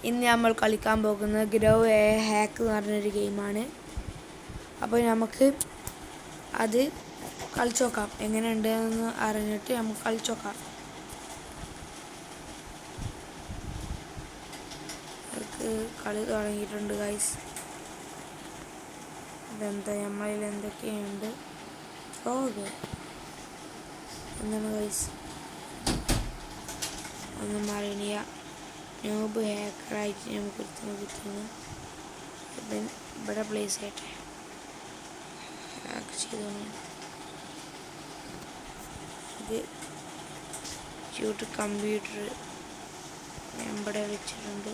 ഇന്ന് നമ്മൾ കളിക്കാൻ പോകുന്നത് ഗ്രോ എ ഹാക്ക് എന്ന് പറഞ്ഞൊരു ഗെയിമാണ്. അപ്പോൾ നമുക്ക് അത് കളിച്ചു നോക്കാം. എങ്ങനെയുണ്ടെന്ന് അറിഞ്ഞിട്ട് നമുക്ക് കളിച്ചു നോക്കാം. കളി തുടങ്ങിയിട്ടുണ്ട് ഗൈസ്. ഇതെന്താ നമ്മളിൽ എന്തൊക്കെയുണ്ട് എന്താണ് ഗൈസ് ഒന്നും അറിയില്ല. ന്യൂബ് ഹാക്കറായിട്ട് നമുക്ക് കിട്ടുന്നു. ഇവിടെ പ്ലേസ് ആയിട്ട് ഹാക്ക് ചെയ്തു. ഇത് ക്യൂട്ട് കമ്പ്യൂട്ടർ ഇവിടെ വെച്ചിട്ടുണ്ട്.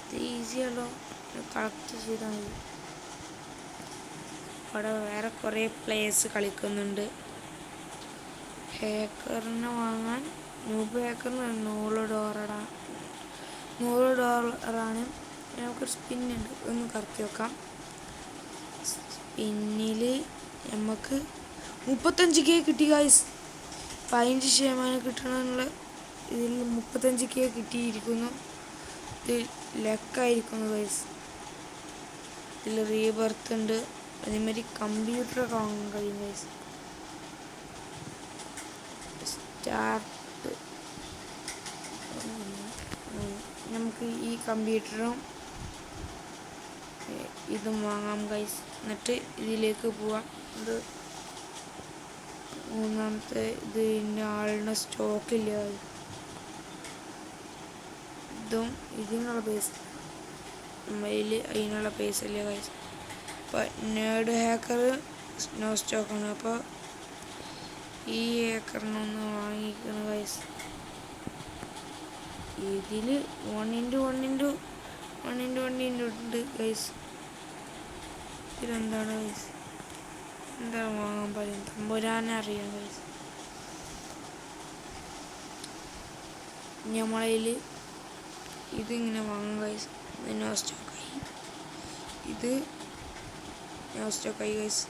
ഇത് ഈസിയല്ലോ, കളക്ട് ചെയ്താൽ മതി. അവിടെ വേറെ കുറേ പ്ലേയേഴ്സ് കളിക്കുന്നുണ്ട്. ഹാക്കറിനെ വാങ്ങാൻ ന്യൂബ് ഹാക്കറിന് $100 നമുക്കൊരു സ്പിന്നുണ്ട്, ഒന്ന് കറക്കി വെക്കാം. സ്പിന്നിൽ നമുക്ക് 35K കിട്ടി ഗൈസ്. 15% കിട്ടണമെന്നുള്ള ഇതിൽ 35K കിട്ടിയിരിക്കുന്നു. ഇത് ലക്കായിരിക്കുന്നു ഗൈസ്. ഇതിൽ റീബർത്ത് ഉണ്ട്. അതേമാതിരി കമ്പ്യൂട്ടറൊക്കെ വാങ്ങാൻ കഴിയും ഗൈസ്. സ്റ്റാർട്ട് നമുക്ക് ഈ കമ്പ്യൂട്ടറും ഇതും വാങ്ങാം ഗൈസ്. എന്നിട്ട് ഇതിലേക്ക് പോവാം. ഇത് മൂന്നാമത്തെ ഇതിൻ്റെ ആളുടെ സ്റ്റോക്കില്ല. ഇതും ഇതിനുള്ള പൈസ മൊബൈൽ അതിനുള്ള പൈസ ഇല്ല ഗൈസ്. അപ്പോൾ നേഡ് ഹാക്കർ നോ സ്റ്റോക്കാണ്. അപ്പോൾ ഈ ഹാക്കറിനൊന്ന് വാങ്ങിക്കണം ഗൈസ്. ഇതിൽ 1x1 ഉണ്ട് ഗൈസ്. ഇതിലെന്താണ് ഗൈസ്, എന്താണ് വാങ്ങാൻ പറയും തമ്പുരാനെ അറിയാം ഗൈസ്. നമ്മളതിൽ ഇതിങ്ങനെ വാങ്ങാം ഗൈസ്. നോ സ്റ്റോക്കായി. ഇത് നോ സ്റ്റോക്കായി ഗൈസ്.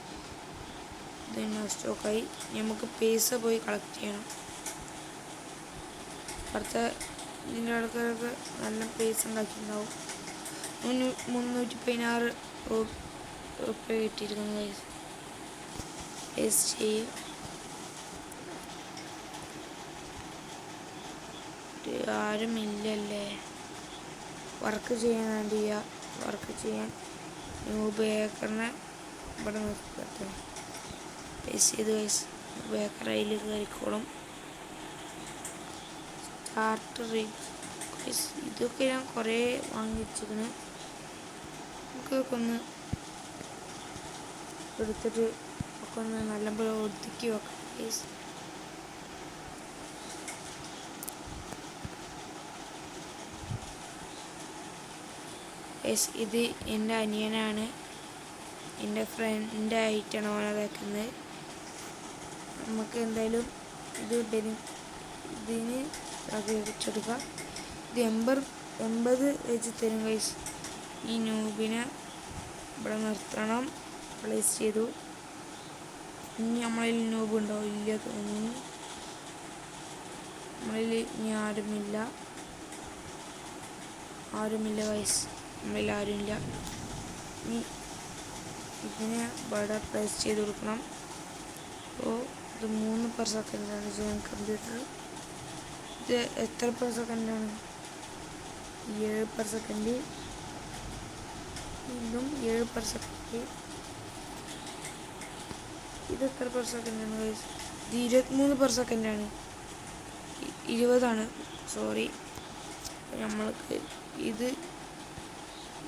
ഇത് നോ സ്റ്റോക്കായി. നമുക്ക് പൈസ പോയി കളക്ട് ചെയ്യണം. അടുത്ത ഇതിൻ്റെ ആൾക്കാരൊക്കെ നല്ല പൈസ ഉണ്ടാക്കിയിട്ടുണ്ടാവും. 316 രൂപ കിട്ടിയിരിക്കുന്നു ഗൈസ്. പൈസ ചെയ്യും. ആരുമില്ലല്ലേ വർക്ക് ചെയ്യാൻ വേണ്ടിയ വർക്ക് ചെയ്യാൻ ന്യൂബ് ഹാക്കറിനെ ഇവിടെ നിർത്തട്ടെ. പൈസ ചെയ്ത് ഗൈസ്. ന്യൂബ് ഹാക്കർ അതിൽ കയറിക്കോളും. സ്റ്റാർട്ടർ ഇതൊക്കെ ഞാൻ കുറേ വാങ്ങി വെച്ചിരിക്കുന്നു. നമുക്കൊക്കെ ഒന്ന് എടുത്തിട്ട് ഒക്കെ ഒന്ന് നല്ലപോലെ ഒതുക്കി വെക്കാം ഗൈസ്. ഇത് എൻ്റെ അനിയനാണ്. എൻ്റെ ഫ്രണ്ട് ആയിട്ടാണ് ഓനതാക്കുന്നത്. നമുക്ക് എന്തായാലും ഇതിന് അത് വെച്ചെടുക്കാം. ഇത് 80 വെച്ച് തരും ഗൈസ്. ഈ ന്യൂബിനെ ഇവിടെ നിർത്തണം. പ്ലേസ് ചെയ്തു. ഇനി നമ്മളിൽ ന്യൂബ് ഉണ്ടോ ഇല്ല തോന്നുന്നു. നമ്മളിൽ ഇനി ആരുമില്ല ഗൈസ്. നമ്മളിൽ ആരുമില്ല. ഇനി ഇതിനെ ഇവിടെ പ്ലേസ് ചെയ്ത് കൊടുക്കണം. അപ്പോൾ ഇത് 3/സെക്കൻഡാണ് ചെയ്യാൻ കമ്പ്യൂട്ടർ. ഇത് എത്ര പെർ-സെക്കൻഡാണ്? 7/സെക്കൻഡ്. ഇതും 7/സെക്കൻഡ്. ഇത് എത്ര പെർ-സെക്കൻഡാണ് ഗൈസ്? ഇത് 23/സെക്കൻഡാണ്. 20 സോറി. നമ്മൾക്ക് ഇത്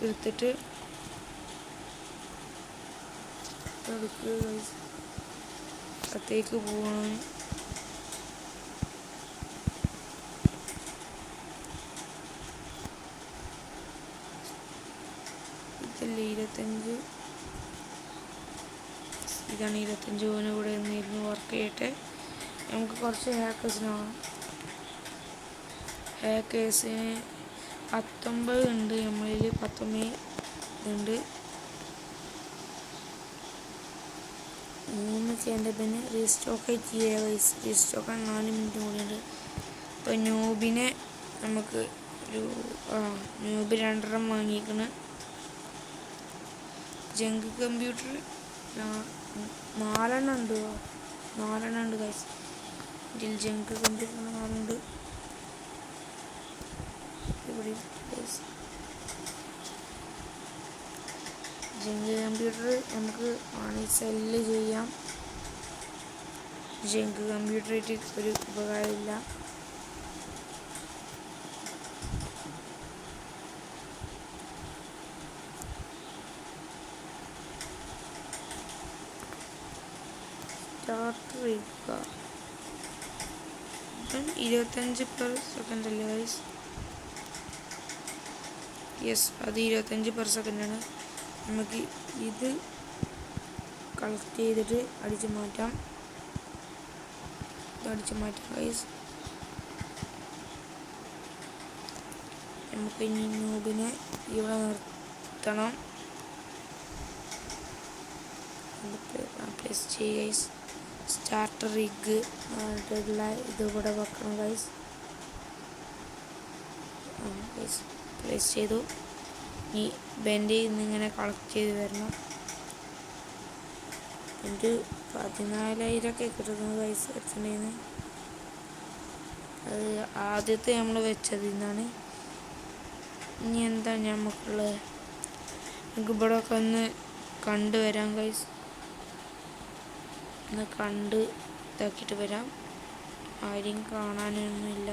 എടുത്തിട്ട് എടുക്കുക ഗൈസ്. അകത്തേക്ക് പോകണം. ഇതല്ലേ 25. ഇതാണ് 25. ഓന് കൂടെ ഇരുന്ന് വർക്ക് ചെയ്യട്ടെ. നമുക്ക് കുറച്ച് ഹാക്കേഴ്സിന് വേണം. ഹാക്കേഴ്സിന് 19 ഉണ്ട്. നമ്മളിൽ 19 ഉണ്ട്. 3K പിന്നെ റീസ്റ്റോക്ക് ആയിട്ട് ചെയ്യുക ഗൈസ്. റീസ്റ്റോക്ക് 4 മിനിറ്റ് കൂടിയുണ്ട്. അപ്പോൾ ന്യൂബിനെ നമുക്ക് ന്യൂബ് 2 വാങ്ങിയിരിക്കണം. ജങ്ക് കമ്പ്യൂട്ടർ 4 ഉണ്ട് ഗൈസ്. ഇതിൽ ജങ്ക് കമ്പ്യൂട്ടർ 4 ഉണ്ട്. ഇവിടെ ജങ്ക് കമ്പ്യൂട്ടർ നമുക്ക് വേണമെങ്കിൽ സെല്ല് ചെയ്യാം. ജങ്ക് കമ്പ്യൂട്ടറായിട്ട് ഒരു ഉപകാരമില്ല. സ്റ്റാർട്ട് ചെയ്യുക. 25/s അല്ലേ ഗൈസ്? യെസ്, അത് 25/s ആണ്. നമുക്ക് ഇത് കളക്ട് ചെയ്തിട്ട് അടിച്ചു മാറ്റാം ഗൈസ്. നമുക്ക് ഇനി ന്യൂബിനെ ഇവിടെ നിർത്തണം. പ്ലേസ് ചെയ്യുക ഗൈസ്. സ്റ്റാർട്ടർ റിഗ് ഇത് കൂടെ വെക്കണം ഗൈസ്. പ്ലേസ് ചെയ്തു. ഈ ബെൻഡിൽ നിന്ന് ഇങ്ങനെ കളക്ട് ചെയ്ത് വരണം. ഒരു 14,000 കിട്ടുന്നത് ഗൈസ് വെച്ചിട്ടുണ്ടെന്ന്. അത് ആദ്യത്തെ നമ്മൾ വെച്ചത് ഇന്നാണ്. ഇനി എന്താ നമുക്കുള്ളത്? നമുക്ക് ഇവിടെ ഒക്കെ ഒന്ന് കണ്ടുവരാം ഗൈസ്. ഒന്ന് കണ്ട് ഇതാക്കിയിട്ട് വരാം. ആരെയും കാണാനൊന്നുമില്ല.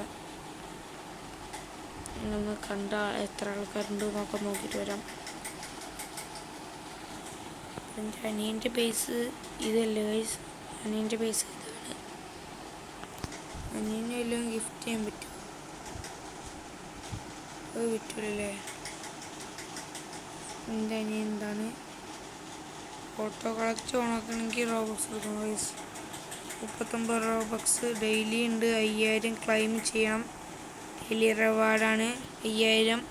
ഒന്ന് കണ്ട എത്ര ആൾക്കാരുണ്ട് എന്നൊക്കെ നോക്കിയിട്ട് വരാം. എൻ്റെ അനിയൻ്റെ ബേസ് ഇതല്ലേ ഗൈസ്? അനിയൻ്റെ ബേസ് ഇതാണ്. അനിയനെ എല്ലാം ഗിഫ്റ്റ് ചെയ്യാൻ പറ്റും. അത് പറ്റൂലല്ലേ? എൻ്റെ അനിയൻ എന്താണ് ഫോട്ടോ കളക്ട് ഓണാക്കണമെങ്കിൽ റോബക്സ് എടുക്കണം ഗൈസ്. 39 റോബക്സ് ഡെയിലി ഉണ്ട്. 5000 ക്ലെയിം ചെയ്യണം. ഡെയിലി റിവാർഡാണ് 5000.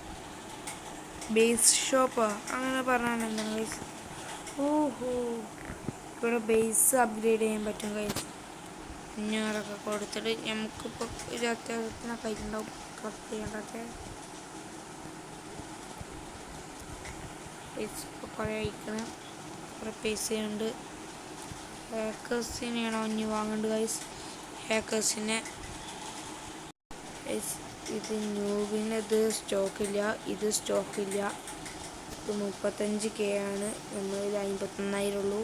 ബേസ് ഷോപ്പാ അങ്ങനെ പറഞ്ഞാൽ എന്താണ് ഗൈസ്? ഓഹോ, ഇവിടെ ബേസ് അപ്ഗ്രേഡ് ചെയ്യാൻ പറ്റും ഗൈസ്. 500 കൊടുത്തിട്ട് നമുക്കിപ്പോൾ ഒരു അത്യാവശ്യത്തിനൊക്കെ ആയിട്ടുണ്ടാവും കളക്ട് ചെയ്യേണ്ടതൊക്കെ. ഇപ്പോൾ കുറേ അയക്കണം, കുറേ പൈസയുണ്ട്. ഹാക്കേഴ്സിനെയാണോ ഇനി വാങ്ങേണ്ടത് ഗൈസ്? ഹാക്കേഴ്സിനെ ഇത് ന്യൂബിന് ഇത് സ്റ്റോക്കില്ല. ഇത് 35K ആണ്. നമ്മളിൽ 51,000 ഉള്ളൂ.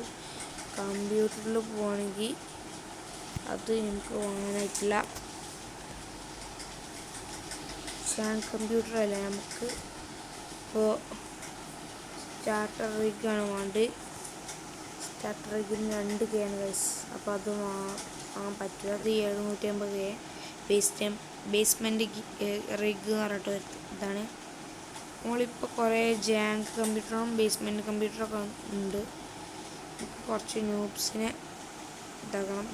കമ്പ്യൂട്ടറിൽ പോവുകയാണെങ്കിൽ അത് എനിക്ക് വാങ്ങാനായിട്ടില്ല. കമ്പ്യൂട്ടർ അല്ല, നമുക്ക് ഇപ്പോൾ സ്റ്റാർട്ടർ റിഗാണ് വേണ്ടത്. സ്റ്റാർട്ടർ റിഗിന് 2K ആണ് ഗൈസ്. അപ്പോൾ അത് വാങ്ങാൻ പറ്റില്ല. അത് 750K. ബേസ്മെൻറ്റ് റിഗ് എന്ന് പറഞ്ഞിട്ട് ഇതാണ്. നമ്മളിപ്പോൾ കുറേ ജാങ്ക് കമ്പ്യൂട്ടറും ബേസ്മെൻറ്റ് കമ്പ്യൂട്ടറൊക്കെ ഉണ്ട്. കുറച്ച് ന്യൂബ്സിനെ ഇതാക്കണം.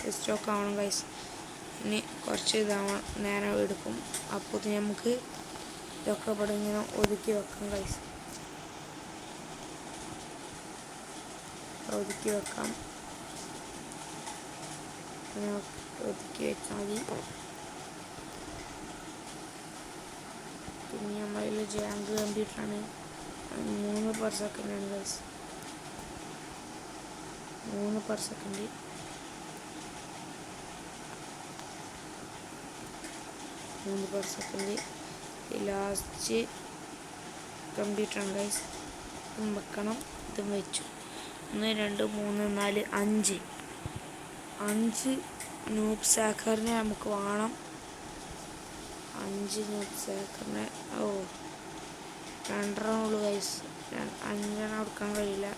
റീസ്റ്റോക്ക് ആവണം ഗൈസ്. ഇനി കുറച്ച് നേരം എടുക്കും. അപ്പോൾ നമുക്ക് ഇതൊക്കെ ഇവിടെ ഇങ്ങനെ ഒതുക്കി വെക്കാം ഗൈസ്. ഒതുക്കി വെക്കാം. ഒതുക്കി വെച്ചാൽ മതി. പിന്നെ നമ്മളിൽ ജാങ്ക് കമ്പ്യൂട്ടറാണ്. 3/s ആണ് ഗൈസ്. 3/s. Last കമ്പ്യൂട്ടറാണ് guys. ഇതും വെക്കണം. ഇതും വെച്ചു. 1 2 3 4 5 ന്യൂബ് സാക്കറിനെ നമുക്ക് വേണം. 5 ന്യൂബ് സാക്കറിനെ 2 ഉള്ളൂ ഗൈസ്. 5 കൊടുക്കാൻ കഴിയില്ല.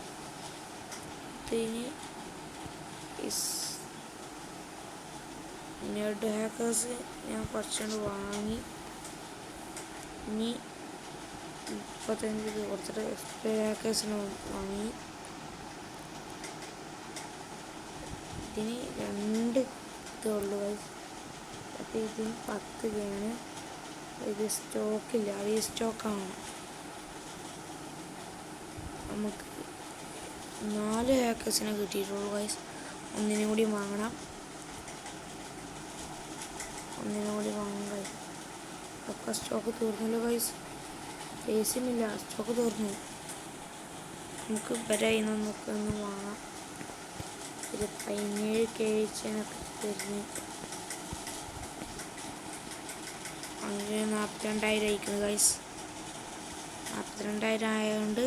ഇതിന് നെഡ് ഹാക്കേഴ്സ് ഞാൻ കുറച്ചുകൊണ്ട് വാങ്ങി. ഇനി 35 കൊടുത്തിട്ട് എക്സ്പ്ലേ ഹാക്കേഴ്സിന് വാങ്ങി. ഇതിന് 2 ഇതുള്ളൂ ഗൈസ്. അപ്പോൾ ഇതിന് 10K ആണ്. ഇത് സ്റ്റോക്കില്ല, റീസ്റ്റോക്കാണ്. നമുക്ക് 4 ഹാക്കേഴ്സിനെ കിട്ടിയിട്ടുള്ളൂ ഗൈസ്. ഒന്നിനും കൂടി വാങ്ങണം. ഗൈസ്. ഒക്കെ സ്റ്റോക്ക് തീർന്നല്ലോ ഗൈസ്. പേസിനില്ല, സ്റ്റോക്ക് തീർന്നു. നമുക്ക് വരായി നമുക്ക് ഒന്ന് വാങ്ങാം. ഇത് 17 KHനൊക്കെ തരുന്നു. 42,000 അയക്കുന്നു ഗൈസ്. 42,000 ആയതുകൊണ്ട്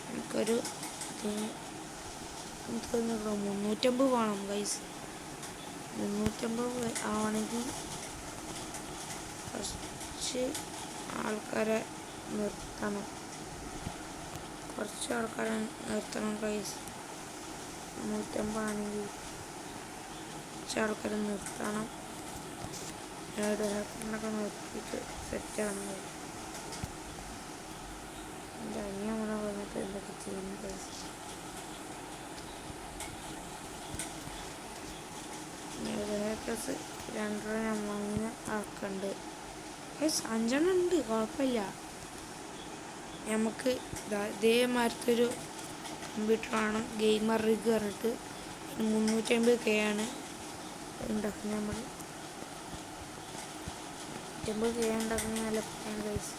നമുക്കൊരു 350 വേണം ഗൈസ്. 350 ആവണമെങ്കിൽ കുറച്ച് ആൾക്കാരെ നിർത്തണം. ഗൈസ്. 350 ആണെങ്കിൽ കുറച്ച് ആൾക്കാരെ നിർത്തണം. ഹാക്കറിനൊക്കെ നിർത്തിയിട്ട് സെറ്റാണ്. എൻ്റെ അനിയമ്മ വന്നിട്ട് എന്തൊക്കെ ചെയ്യുന്നു ഗൈസ്. ഹാക്കേഴ്സ് 2 ഞാൻ വാങ്ങിയ ആൾക്കുണ്ട് ഗൈസ്. 5 ഉണ്ട്, കുഴപ്പമില്ല. നമുക്ക് ഇതേമാരത്തൊരു കമ്പ്യൂട്ടറാണ് ഗെയിമർ റിഗ് പറഞ്ഞിട്ട്. 350K ആണ് ഉണ്ടാക്കുന്നത്. നമ്മൾ 350K ഉണ്ടാക്കുന്നത് നല്ല പ്ലാൻ ഗൈസ്.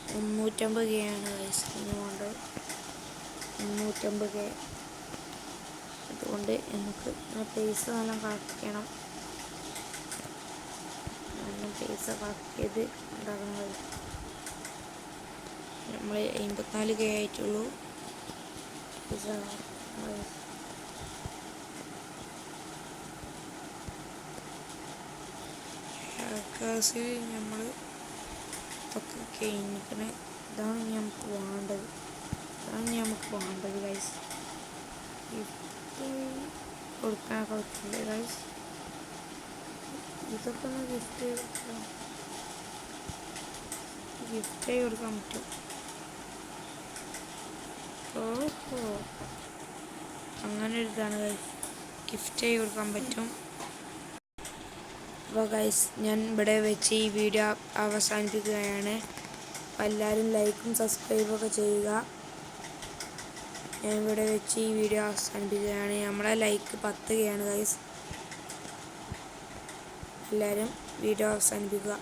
350K ആണ് ഗൈസ് ഇനി വേണ്ടത്. 350K. അതുകൊണ്ട് നമുക്ക് പൈസ നല്ല കളക്ട് ചെയ്യണം. പൈസ കളക്ട് ചെയ്ത് ഉണ്ടാക്കണം ഗൈസ്. നമ്മൾ 54K ആയിട്ടുള്ളൂ. പൈസ ഹാക്കേഴ്സിൽ നമ്മൾ ഇതൊക്കെ കഴിഞ്ഞിട്ട് ഇതാണ് നമുക്ക് വേണ്ടത് ഗൈസ്. ഗിഫ്റ്റ് കൊടുക്കാനൊക്കെ പറ്റില്ലേ ഗൈസ്. ഇതൊക്കെ ഒന്ന് ഗിഫ്റ്റായി കൊടുക്കാൻ പറ്റും. ഓഹോ, അങ്ങനെ ഒരു ഇതാണ് ഗൈസ്, ഗിഫ്റ്റായി കൊടുക്കാൻ പറ്റും. അപ്പോൾ ഗൈസ് ഞാൻ ഇവിടെ വെച്ച് ഈ വീഡിയോ അവസാനിപ്പിക്കുകയാണ്. അപ്പോൾ എല്ലാവരും ലൈക്കും സബ്സ്ക്രൈബൊക്കെ ചെയ്യുക. ഞാൻ ഇവിടെ വെച്ച് ഈ വീഡിയോ അവസാനിപ്പിക്കുകയാണ്. നമ്മളെ ലൈക്ക് 10K ആണ് ഗൈസ്. എല്ലാവരും വീഡിയോ അവസാനിപ്പിക്കുക.